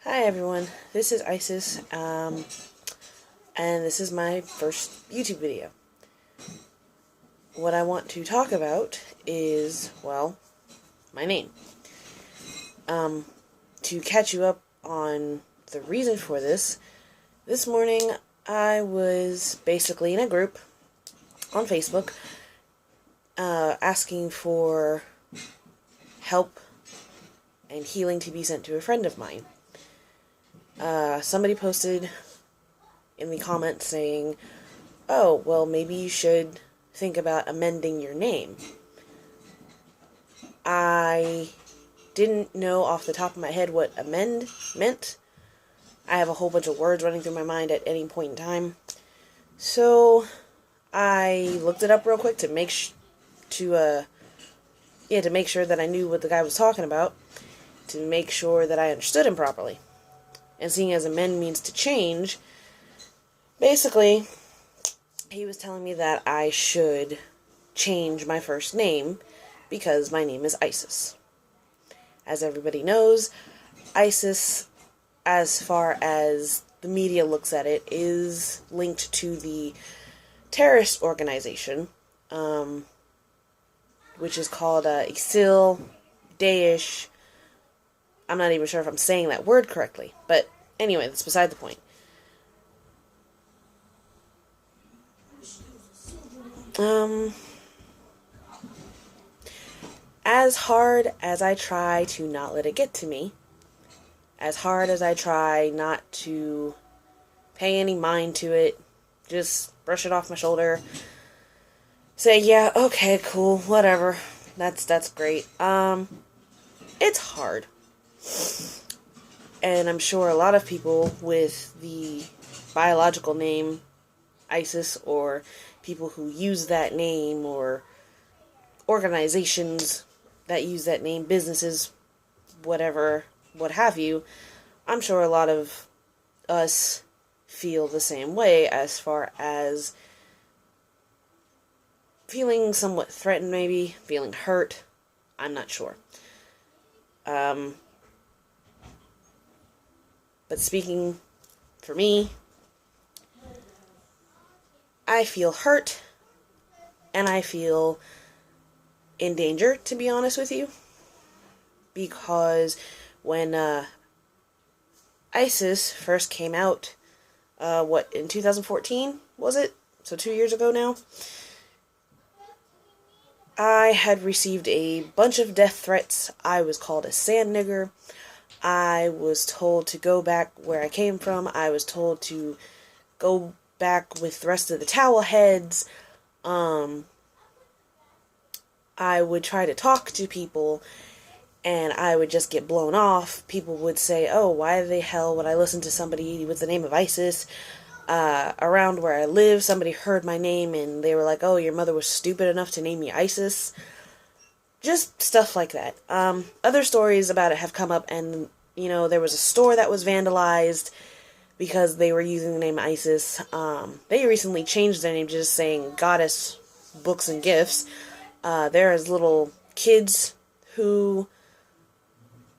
Hi everyone, this is ISIS, and this is my first YouTube video. What I want to talk about is, well, my name. To catch you up on the reason for this morning I was basically in a group on Facebook, asking for help and healing to be sent to a friend of mine. Somebody posted in the comments saying, oh, well, maybe you should think about amending your name. I didn't know off the top of my head what amend meant. I have a whole bunch of words running through my mind at any point in time. So I looked it up real quick to make sure that I knew what the guy was talking about, to make sure that I understood him properly. And seeing as amend means to change, basically, he was telling me that I should change my first name because my name is ISIS. As everybody knows, ISIS, as far as the media looks at it, is linked to the terrorist organization, which is called ISIL, Daesh. I'm not even sure if I'm saying that word correctly, but anyway, that's beside the point. As hard as I try to not let it get to me, as hard as I try not to pay any mind to it, just brush it off my shoulder, say, yeah, okay, cool, whatever, that's great. It's hard. And I'm sure a lot of people with the biological name ISIS, or people who use that name, or organizations that use that name, businesses, whatever, what have you, I'm sure a lot of us feel the same way as far as feeling somewhat threatened, maybe, feeling hurt. I'm not sure. But speaking for me, I feel hurt, and I feel in danger, to be honest with you, because when ISIS first came out, in 2014, was it? So 2 years ago now, I had received a bunch of death threats. I was called a sand nigger. I was told to go back where I came from. I was told to go back with the rest of the towel heads. I would try to talk to people, and I would just get blown off. People would say, oh, why the hell would I listen to somebody with the name of ISIS? Around where I live, somebody heard my name, and they were like, oh, your mother was stupid enough to name me ISIS. Just stuff like that. Other stories about it have come up, and, there was a store that was vandalized because they were using the name ISIS. They recently changed their name to just saying Goddess Books and Gifts. There's little kids who,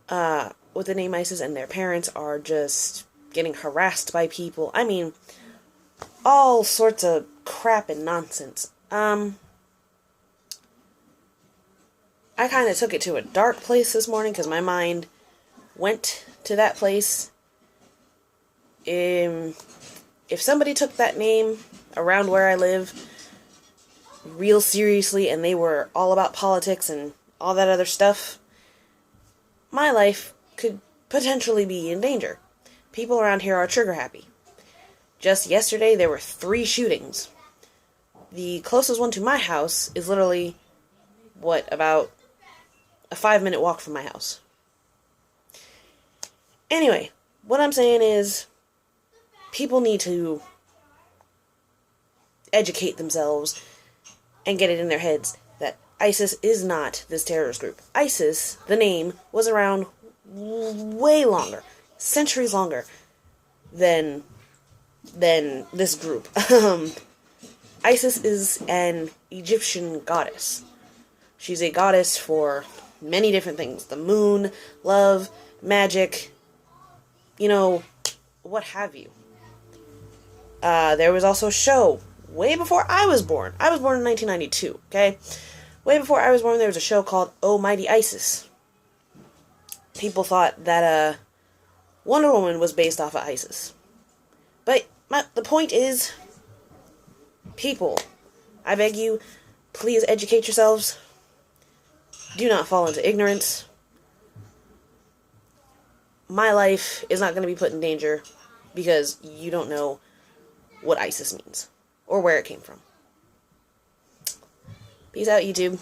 with the name ISIS, and their parents are just getting harassed by people. I mean, all sorts of crap and nonsense. I kind of took it to a dark place this morning because my mind went to that place. If somebody took that name around where I live real seriously, and they were all about politics and all that other stuff, my life could potentially be in danger. People around here are trigger happy. Just yesterday, there were 3 shootings. The closest one to my house is literally, about a 5-minute walk from my house. Anyway, what I'm saying is, people need to educate themselves and get it in their heads that ISIS is not this terrorist group. ISIS, the name, was around way longer, centuries longer than this group. ISIS is an Egyptian goddess. She's a goddess for many different things. The moon, love, magic, you know, what have you. There was also a show way before I was born. I was born in 1992, okay? Way before I was born, there was a show called Oh Mighty ISIS. People thought that Wonder Woman was based off of ISIS. But the point is, people, I beg you, please educate yourselves. Do not fall into ignorance. My life is not going to be put in danger because you don't know what ISIS means or where it came from. Peace out, YouTube.